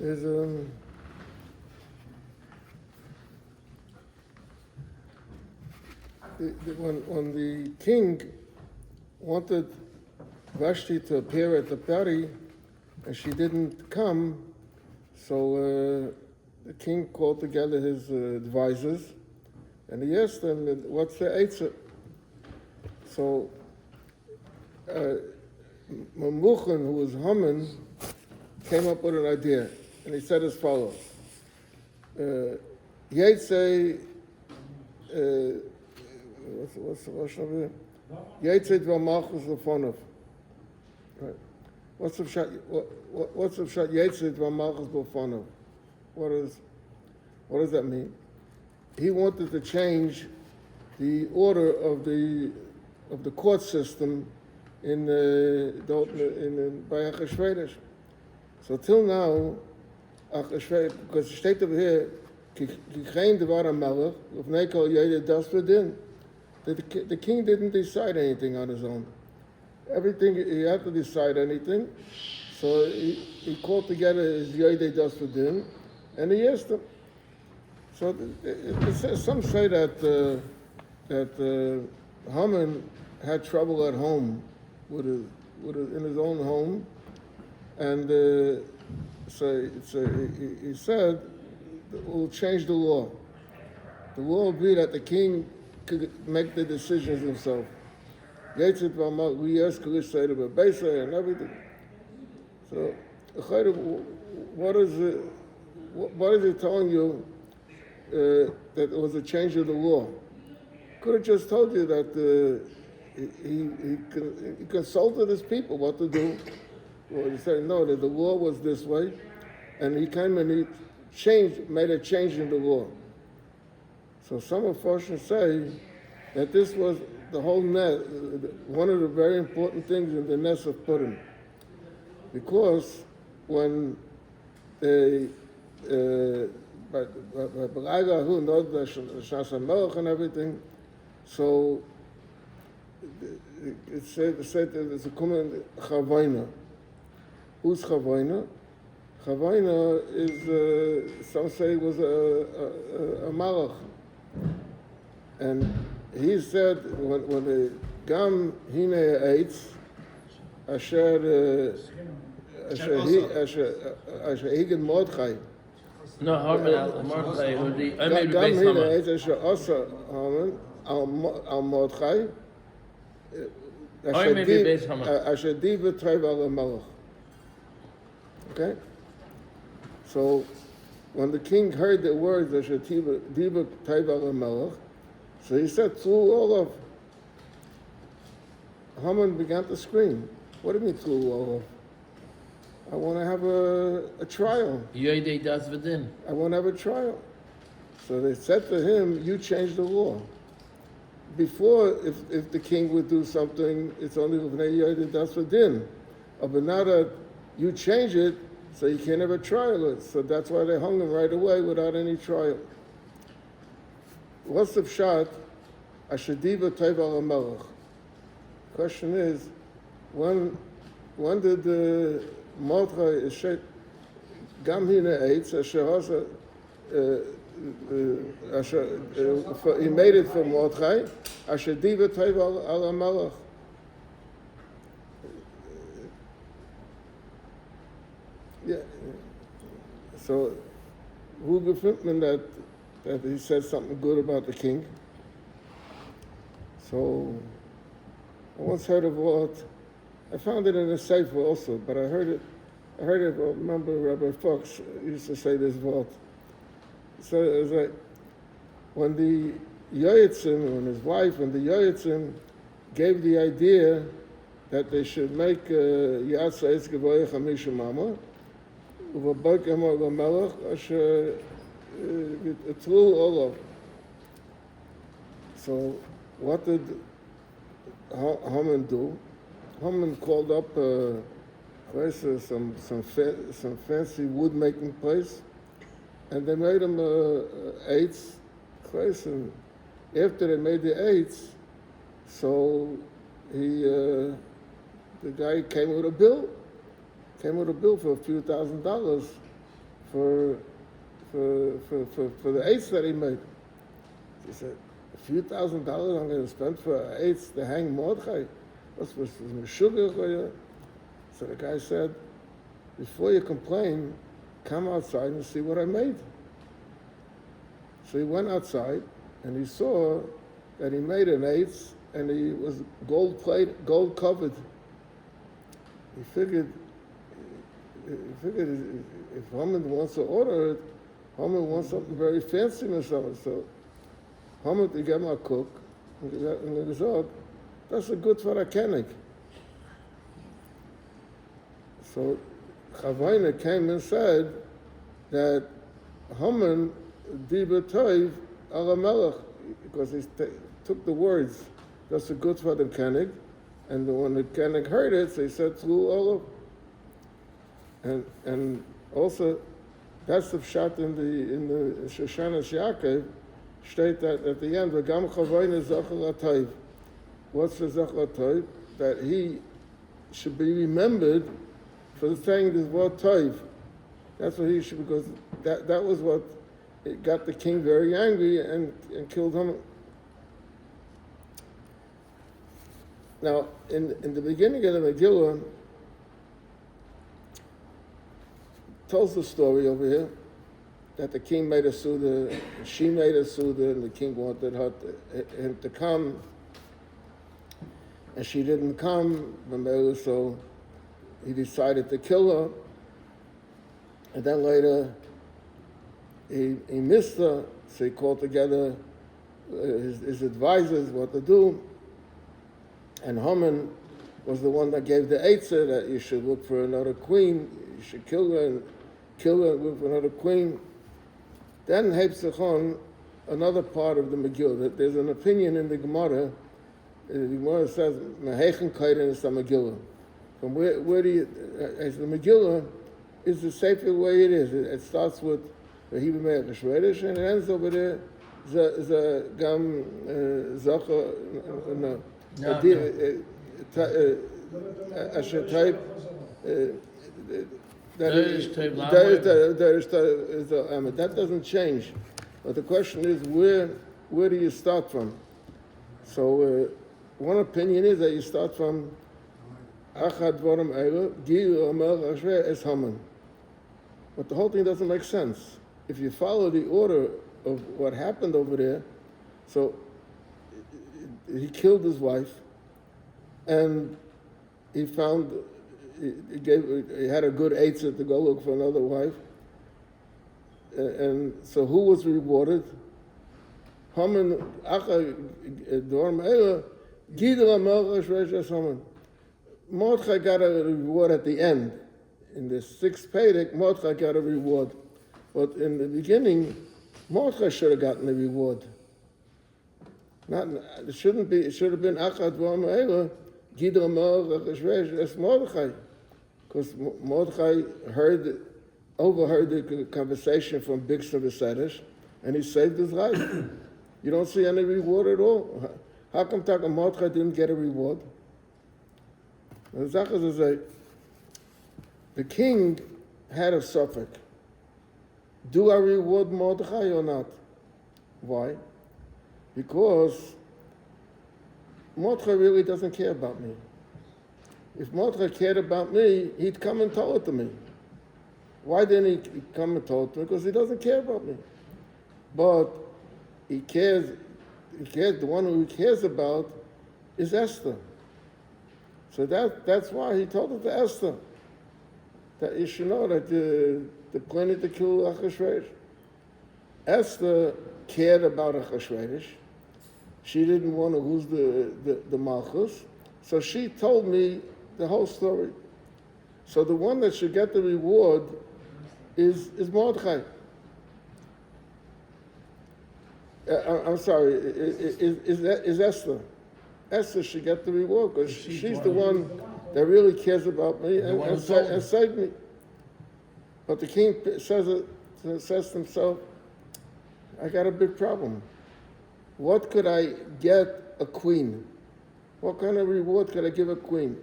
There's when the king wanted Vashti to appear at the party, and she didn't come, so the king called together his advisors, and he asked them, "What's the eitzah?" So Mamuchan, who was Haman, came up with an idea, and he said as follows: Yetzei, what's the Russian of it? Yetzei dvar malchus lefonov. Right. What's the pshat? What's the pshat? Yetzei dvar malchus lefonov. What does that mean? He wanted to change the order of the court system in by Achashverosh. So till now, because the state over here, the king didn't decide anything on his own. Everything, he had to decide anything. So he called together his Yodei Das V'Din, and he asked them. So some say that Haman had trouble at home in his own home, and so he said, "We'll change the law. The law will be that the king could make the decisions himself. We ask and everything. So, what is it telling you that it was a change of the law? Could have just told you that he consulted his people what to do. Well, he said no, that the law was this way, and he came and he made a change in the law. So some Mepharshim say that this was the whole net, one of the very important things in the Nes of Purim, because when they who knows the Shnas HaMelech and everything, so it said that there's a common Chavoina. Who's Chavoina? Chavoina is, some say was a Malach. And he said, when the Gam Hine Eitz, Asher Higen Mordechai. No, Mordechai, or the Gam Hine Eitz, Asher Asa Haman, Al Mordechai, Asher Diva Trev Al Malach. Okay? So, when the king heard the words, Asher Diva Trev Al Malach, so he said, through all of. Haman began to scream. What do you mean through all of? I want to have a trial. Yodei Das V'Din. I want to have a trial. So they said to him, you changed the law. Before, if the king would do something, it's only Yodei Das V'Din. But now that you change it, so you can't have a trial. So that's why they hung him right away without any trial. What's the pshat? Ashadiva Teiv Al HaMelech. Question is, when did the Mordechai Eshet Gam Hine Eitz Asher he made it for Mordechai Ashadiva Teiv Al HaMelech. Yeah. So who gefindt man that he said something good about the king? So I once heard a word. I found it in a sefer also, but I heard it. I remember Rabbi Fox used to say this word. So it was like when the Yoyetzim, when his wife and the Yoyetzim gave the idea that they should make Yatsa Eitz Gevoyeh Chamisha Mama, Uvaboik Emor Lamelech, Asher through all of. So what did Haman do? Haman called up some fancy wood making place, and they made him eights. And after they made the eights, so the guy came with a bill for a few $1,000 for the eights that he made. He said, a few $1,000 I'm going to spend for eights to hang Mordechai. What's sugar? So the guy said, before you complain, come outside and see what I made. So he went outside and he saw that he made an eighth and he was gold covered. He figured if Haman wants to order it, Haman wants something very fancy himself. So Haman to get my cook and the result, that's a good for a kenig. So Chavayna came and said that Haman diba toiv ala melech, because he took the words, that's a good for the kenig, and when the kenig heard it, so he said through all of, and also that's the pshat in the Shoshanas Yaakov, state that at the end, v'gam Chavayna zachar toiv. What's the zachar toiv? That he should be remembered for saying this word toiv. That's what he should, because that was what it got the king very angry and killed him. Now, in the beginning of the Megillah, tells the story over here that the king made a suda, she made a suda, and the king wanted him to come, and she didn't come, so he decided to kill her, and then later he missed her, so he called together his advisors what to do, and Haman was the one that gave the eitzah that you should look for another queen, you should kill her and look for another queen. Then Hebsechon, another part of the Megillah, that there's an opinion in the Gemara. The Gemara says, "Mehechen kaiden is the Megillah." From where do you? As the Megillah is the safer way it is. It starts with the Hebrew Me'ach Shvedish and it ends over there. The gam zacha no. Asher type. That doesn't change. But the question is, where do you start from? So one opinion is that you start from Achad Dvarim Eila, Gil Omer Ashveh Es Haman. But the whole thing doesn't make sense. If you follow the order of what happened over there, so he killed his wife, and he found, he had a good eitzah to go look for another wife. And so who was rewarded? Haman, Mordechai got a reward at the end. In the sixth Perek, Mordechai got a reward. But in the beginning, Mordechai should have gotten the reward. It should have been Achad V'Ama'ela, Gidra Melech Achashverosh, that's Mordechai. Because Mordechai overheard the conversation from Bigster V'Sedesh, and he saved his life. You don't see any reward at all. How come Mordechai didn't get a reward? The Zachar says, the king had a suffix. Do I reward Mordechai or not? Why? Because Mordechai really doesn't care about me. If Mordechai cared about me, he'd come and tell it to me. Why didn't he come and tell it to me? Because he doesn't care about me. But he cares, the one who he cares about is Esther. So that's why he told it to Esther. That you should know that the planning to kill Achashverosh. Esther cared about Achashverosh. She didn't want to lose the Malchus. So she told me the whole story. So the one that should get the reward is Mordechai. I'm sorry, is Esther. Esther should get the reward because she's the one that really cares about me and saved me. But the king says to himself, I got a big problem. What could I get a queen? What kind of reward could I give a queen?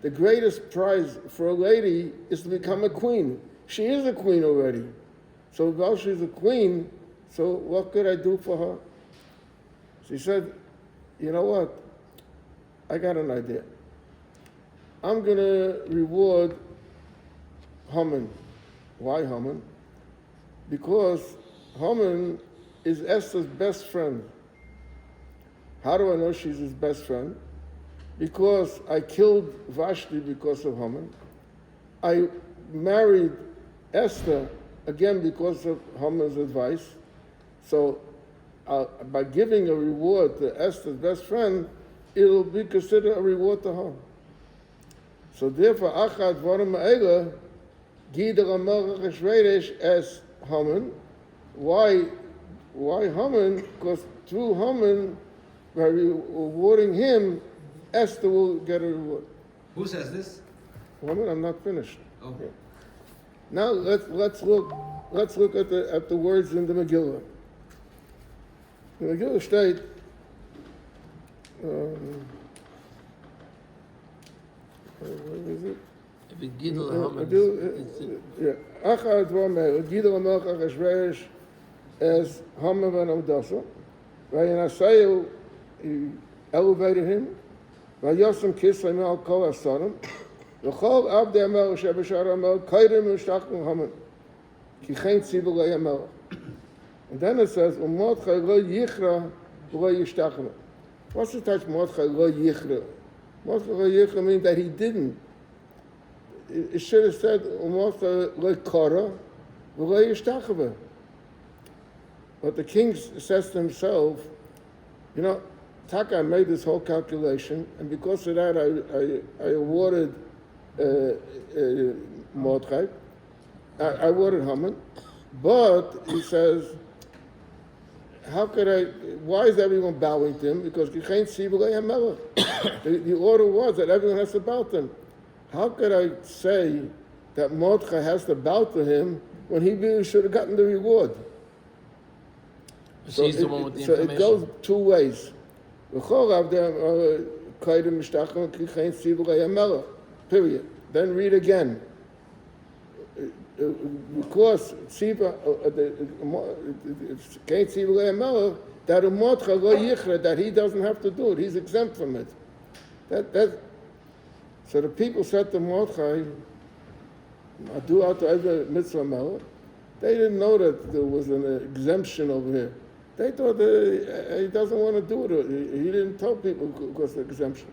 The greatest prize for a lady is to become a queen. She is a queen already. So while she's a queen, so what could I do for her? She said, you know what? I got an idea. I'm going to reward Haman. Why Haman? Because Haman is Esther's best friend. How do I know she's his best friend? Because I killed Vashti because of Haman. I married Esther again because of Haman's advice. So by giving a reward to Esther's best friend, it'll be considered a reward to her. So therefore, Achad Varim Ma'ela, Gider HaMelech Achashverosh as Haman. Why Haman? Because through Haman, by rewarding him, Esther will get a reward. Who says this? Haman, I'm not finished. Oh. Okay. Now let's look at the words in the Megillah. The Megillah state. Where is it? If it Gidel Haman, Yeah. Achad Varim Gidel HaMelech Achashverosh as Haman ben Amdasa. Vayenasayu, he elevated him. Vayosem Kisleim al Kol Asarim. V'chol Abdei HaMelech Shebashar HaMelech Kaidem V'shtachnu Haman. Ki chen tzibur lo HaMelech. And then it says, U'mordechai lo yichra v'lo yishtachnu. What's the touch Mordechai lo yichra? Mordechai lo yichra means that he didn't. It should have said, Mordechai lo kara v'lo yishtachnu. But the king says to himself, you know, Taka made this whole calculation, and because of that, I awarded Mordechai. I awarded Haman. But he says, how could I? Why is everyone bowing to him? Because the order was that everyone has to bow to him. How could I say that Mordechai has to bow to him when he really should have gotten the reward? she's the one with the So information. it goes two ways. Period. Then read again. Because that he doesn't have to do it. He's exempt from it. So the people said to Mordechai, do out to every mitzvah melech. They didn't know that there was an exemption over here. They thought that he doesn't want to do it. He didn't tell people because of the exemption.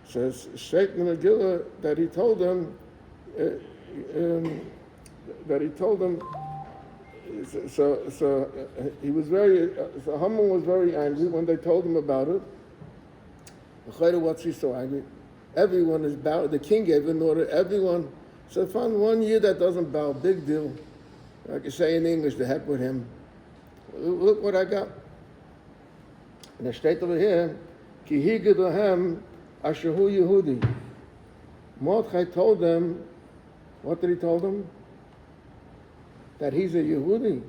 So it's straight in the Megillah that he told them, so he was so Haman was very angry when they told him about it. What's he so angry? Everyone is bowed. The king gave an order. Everyone. So find 1 year that doesn't bow. Big deal. I can say in English, the heck with him. Look what I got. And the state over here, Ki higid lahem asher hu Yehudi. Mordechai told them, what did he tell them? That he's a Yehudi.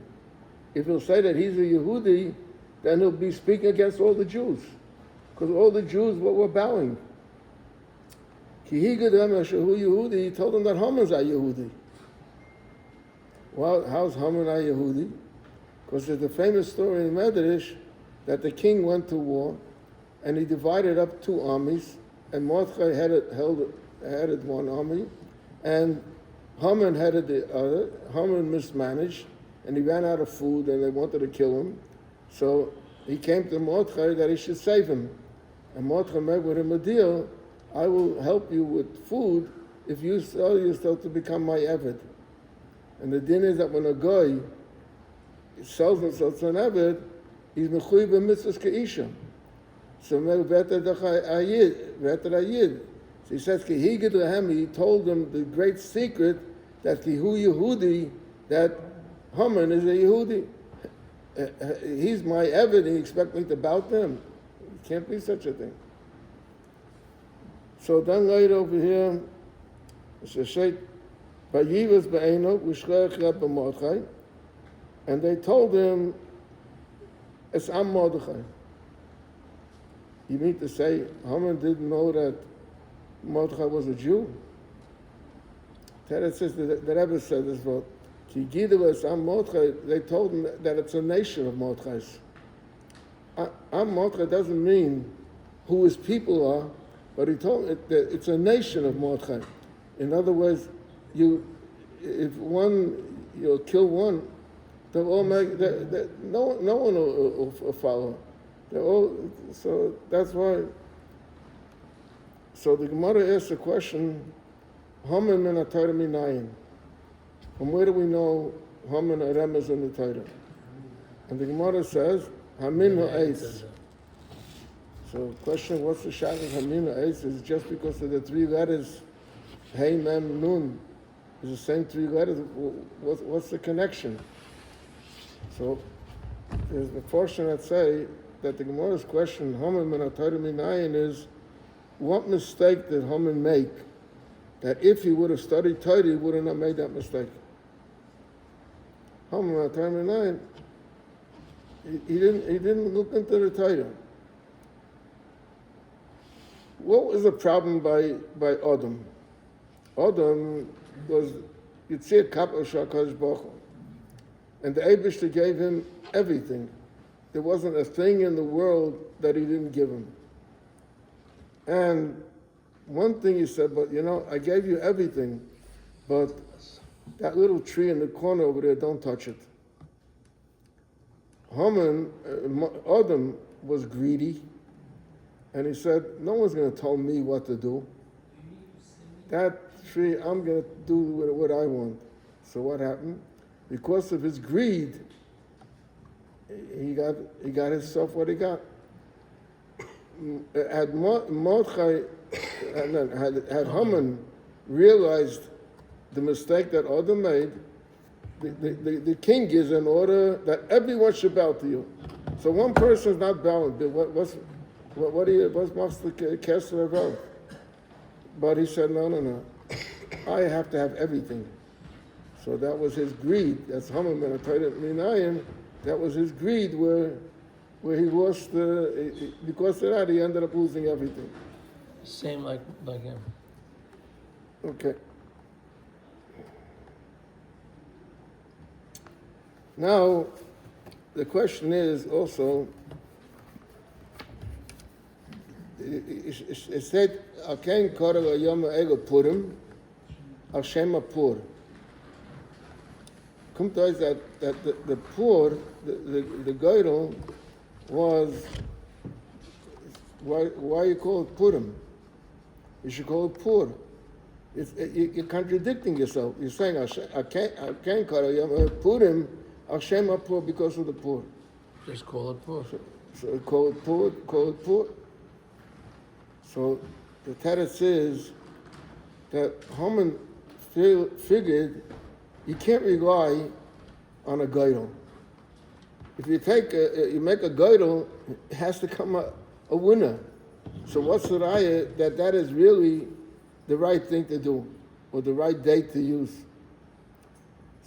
If he'll say that he's a Yehudi, then he'll be speaking against all the Jews. Because all the Jews were bowing. Ki higid lahem asher hu Yehudi, he told them that Haman's a Yehudi. Well, how's Haman a Yehudi? Because there's a famous story in Medrash that the king went to war and he divided up 2 armies, and Mordechai headed one army, and Haman headed the other. Haman mismanaged, and he ran out of food, and they wanted to kill him. So he came to Mordechai that he should save him. And Mordechai made with him a deal, I will help you with food if you sell yourself to become my Eved. And the din is that when a guy sells himself to an Eved, he's mechuyev b'mitzvahs k'isha. So he says, Ki higid lahem, he told them the great secret that Ki hu Yehudi, that Haman is a Yehudi. He's my Eved, and he expects me to bow to him. It can't be such a thing. So then later over here, it says, Vayivas b'eino v'shleach Reb Mordechai, and they told him, it's Am Mordechai. You mean to say Haman didn't know that Mordechai was a Jew? That it says the Rebbe said this vote. Ki Gidelas Am Mordechai, they told him that it's a nation of Mordechais. Am Mordechai doesn't mean who his people are, but he told it that it's a nation of Mordechai. In other words, if you'll kill one, they'll all make no one will follow. They're all, so that's why. So the Gemara asks the question, Haman min ha-Torah minayin. From where do we know Haman Remez in the Torah? And the Gemara says, Hamin ha'eis. So the question, what's the shot of Hamin ha'eis? Is just because of the three letters, Hey, Mem, Nun, is the same three letters. What's the connection? So there's a portion that say that the Gemara's question, Haman min ha-Torah minayin, is what mistake did Haman make that if he would have studied Torah, he wouldn't have made that mistake? Haman min ha-Torah minayin, he didn't look into the Torah. What was the problem by Adam? Adam was Yitzir Kapel Shakadosh Baruch Hu. And the Eibishter gave him everything. There wasn't a thing in the world that he didn't give him. And one thing he said, but I gave you everything, but that little tree in the corner over there, don't touch it. Adam was greedy, and he said, no one's going to tell me what to do. That tree, I'm going to do what I want. So what happened? Because of his greed, he got himself what he got. Had Mordechai, had Haman realized the mistake that Adam made, the king gives an order that everyone should bow to you. So one person is not bowing. What's the castle of? But he said, no. I have to have everything. So that was his greed. That's Haman min ha-Torah minayin. That was his greed where he lost because of that he ended up losing everything. Same like him. Okay. Now, the question is also, it said, Akein korel hayom ha'elu Purim, al shem ha-Pur. Kommt aus that the Pur, the Geidel, was, why you call it Purim? You should call it Pur. You're contradicting yourself. You're saying, Akein korel hayom ha'elu Purim, Hashem Pur because of the Pur. Just call it Pur. So call it Pur. So the teretz is that Haman figured you can't rely on a geidel. If you make a geidel, it has to come a winner. So what's the raya that is really the right thing to do, or the right date to use?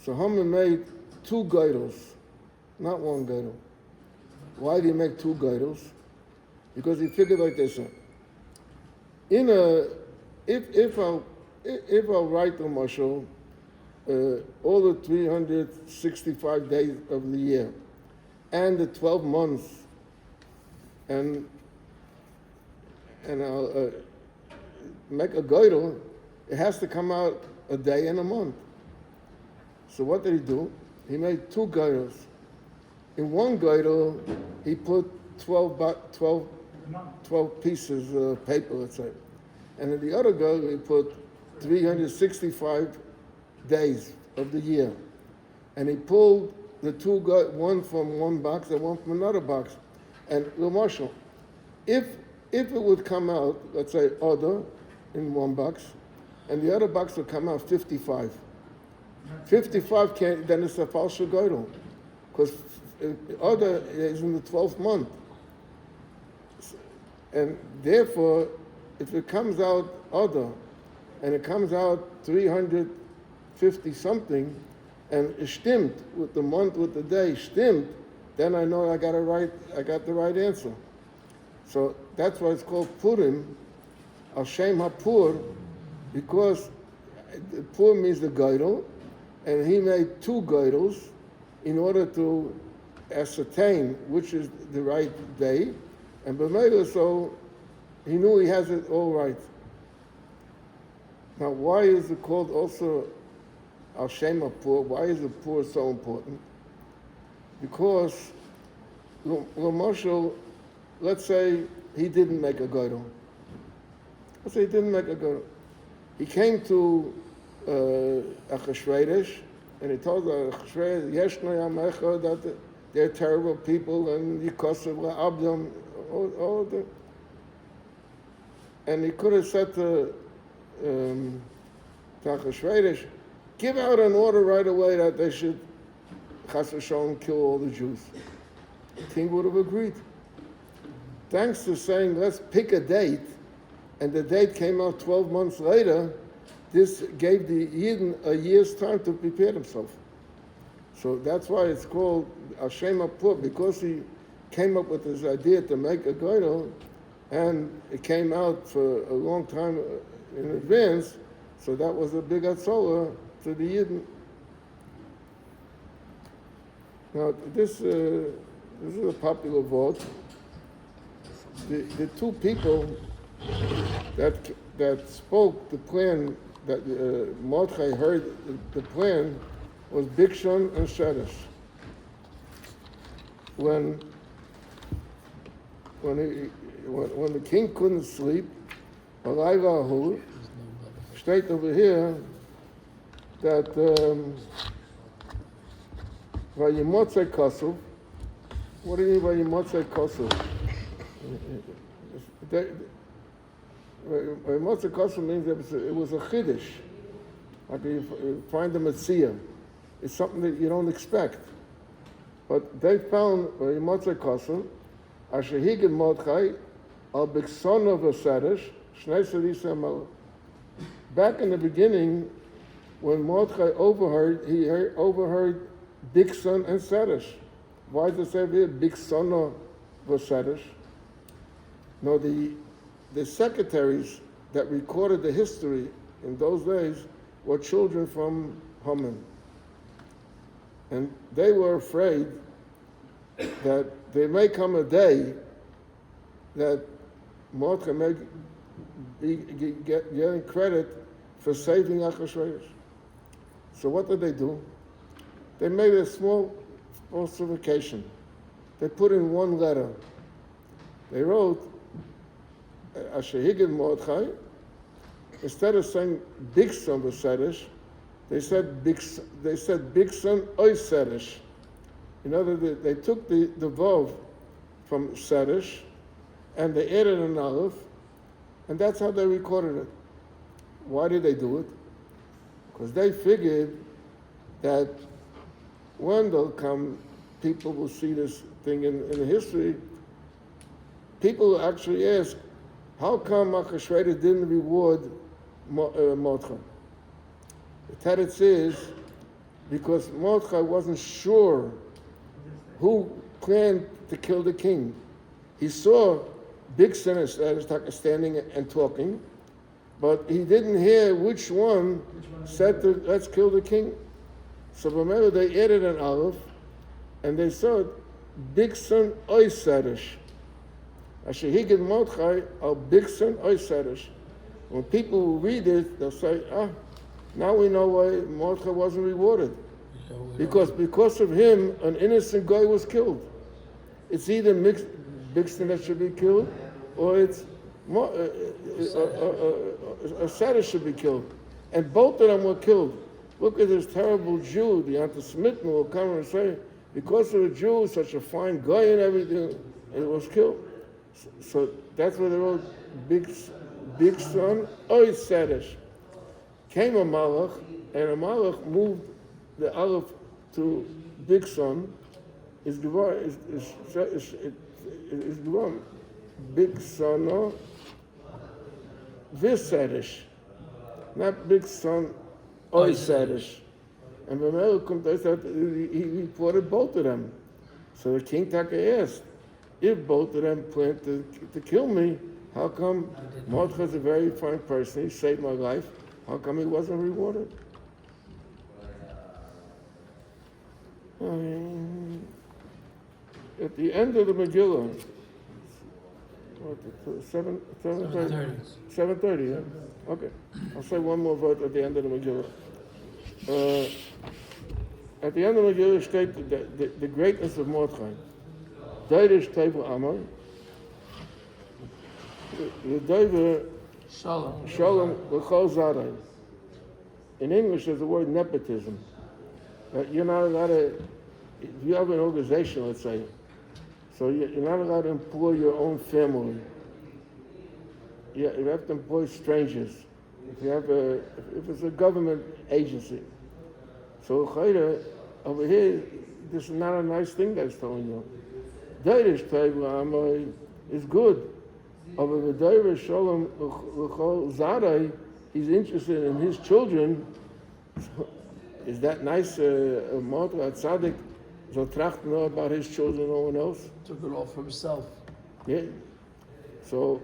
So Haman made two geidels, not one geidel. Why did he make two geidels? Because he figured like this: if I'll write the mashal, all the 365 days of the year, and the 12 months, and I'll make a geidel, it has to come out a day and a month. So what did he do? He made two geidels. In one geidel, he put 12 pieces of paper, let's say. And in the other geidel, he put 365 days of the year. And he pulled the two, one from one box and one from another box. And Marshall, if it would come out, let's say, Adar in one box, and the other box would come out 55. 55 can't, then it's a false geidel, because Adar is in the 12th month. And therefore, if it comes out Adar, and it comes out 350 something, and it stimmt with the month, with the day, stimmt, then I know I got the right answer. So that's why it's called Purim, Al Shem HaPur, because Pur means the geidel, and he made 2 girdles in order to ascertain which is the right day, and b'meila, so he knew he has it all right. Now, why is it called also Al Shem HaPur? Why is the Pur so important? Because, L'moshel, let's say he didn't make a girdle. Let's say he didn't make a girdle. He came to Achashverosh, and he told Achashverosh, Yeshno Yamecha, that they're terrible people, and Yikosav Abdam, all of them. And he could have said to Achashverosh, give out an order right away that they should Chas v'sholom kill all the Jews. The king would have agreed. Thanks to saying, let's pick a date, and the date came out 12 months later, this gave the Yidden a year's time to prepare themselves. So that's why it's called Hashem HaPur, because he came up with this idea to make a girdle, and it came out for a long time in advance, so that was a big hatzolah to the Yidden. Now, this is a popular vote. The 2 people that spoke the plan, that Mordechai heard the plan, was Bigshon and Sheresh. When the king couldn't sleep, straight over here, that Vayimotzei Kosuv. What do you mean Vayimotzei Kosuv? Vayimotzei Kosuv means it was a chiddush. Like you find a Metzia. It's something that you don't expect. But they found Vayimotzei Kosuv, Asher Higed Mordechai, Al Biksono V'Seresh, Shnei Sedisei Melech. Back in the beginning, when Mordechai overheard, he overheard Bigson and Seresh. Why does it say here Bigsono V'Seresh? No, the secretaries that recorded the history in those days were children from Haman. And they were afraid that there may come a day that Mordechai may be getting credit for saving Achashverosh. So what did they do? They made a small falsification. They put in 1 letter. They wrote Asher Higed Mordechai. Instead of saying Bigson v'Seresh, they said Bigson oy Seresh. In other words, they took the vav from Seresh and they added an aleph, and that's how they recorded it. Why did they do it? Because they figured that when they'll come, people will see this thing in the history. People will actually ask, how come Achashverosh didn't reward Mordechai? The teretz is because Mordechai wasn't sure who planned to kill the king. He saw big sinners standing and talking, but he didn't hear which one said to let's kill the king. So remember, they added an aleph, and they saw Bigson oy Seresh. Asher Higed Mordechai al Bigson oy Seresh. When people will read it, they'll say, now we know why Mordechai wasn't rewarded. Because of him, an innocent guy was killed. It's either Bigson that should be killed, or it's a Seresh should be killed. And both of them were killed. Look at this terrible Jew, the anti-Semitic will come and say, because of a Jew, such a fine guy and everything, and it was killed. So that's what they wrote, big son, oy Seresh. Came a Malach, and a Malach moved the aleph to big son. Is Gvar big son Viseresh, not big son oy Seresh. And when Mel comes, he reported both of them. So the king Taka asked, if both of them planned to kill me, how come Mordechai's a very fine person, he saved my life, how come he wasn't rewarded? At the end of the Megillah, what, 7:30? 7:30, yeah? Okay. I'll say one more word at the end of the Megillah. At the end of the Megillah states the greatness of Mordechai. Deirish Teivu Amar. The Deiver Shalom L'chol Zadai. In English, there's the word nepotism. You're not allowed to, if you have an organization, let's say, so you're not allowed to employ your own family. You have to employ strangers. If it's a government agency. So over here, this is not a nice thing that's telling you. Deirish Teivu is good. Over the Deirish Shalom L'chol Zadai, he's interested in his children. So, is that nice? Mordechai Tzaddik so tracht to know about his children, no one else. Took it all for himself. Yeah. So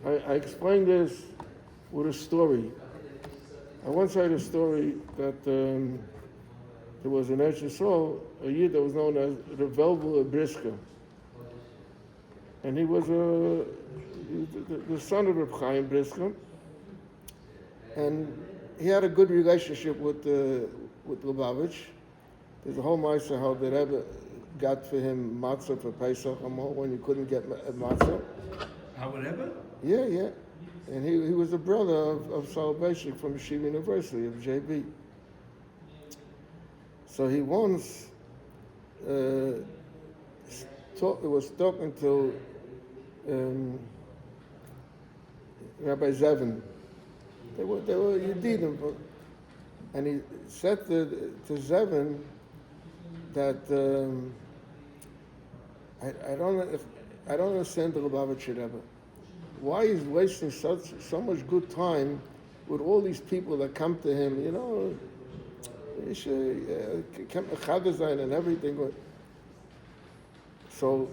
I explained this with a story. I once heard a story that there was an Eretz Yisrael, a Yid that was known as Revelvel Briska. And he was the son of Reb Chaim Briska. And he had a good relationship with Lubavitch. There's a whole ma'aser how the Rebbe got for him matzah for Pesach when he couldn't get matzah. How Rebbe? Yeah. And he was a brother of Salvation from Yeshiva University of JB. So he once was talking to Rabbi Zevin. They were Yedidim, and he said to Zevin that I don't understand the Lubavitcher Rebbe. Why he's wasting so much good time with all these people that come to him? You know, he should come to Chadazayin and everything. So,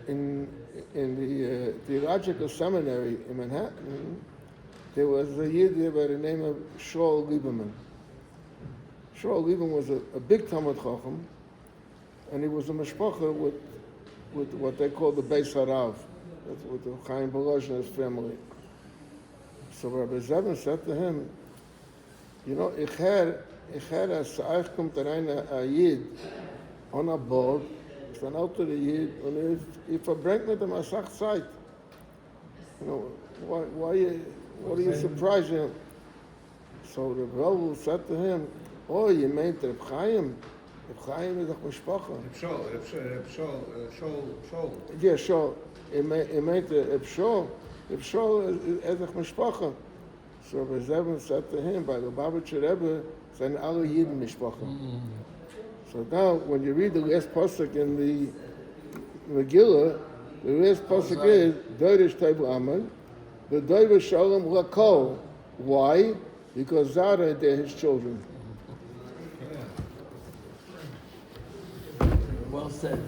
in the theological seminary in Manhattan, there was a Yid there by the name of Shaul Lieberman. Shaul Lieberman was a big Talmud Chacham, and he was a mishpacha with what they call the Beis Harav. That's with the Chaim Balazh and his family. So Rabbi Zevin said to him, you know, ich her als euch kommt rein a Yid on a board, ist ein älterer Yid, und verbringt mit ihm a Sach Zeit. You know, what are you surprised him? So the Rebbe said to him, oh, you meant Reb Chaim? Reb Chaim is a mishpacha. Reb Shol. Yeah, Shol. He meant Reb Shol. Reb Shol is a mishpacha. So Reb Zevin said to him, by the Lubavitcher Rebbe, sind alle Yidden mishpacha. So now, when you read the last pasuk in the Megillah, the last pasuk is Deirish Teivu Amar, the Doiver Shalom L'chol. Why? Because Zara, they're his children. Well said.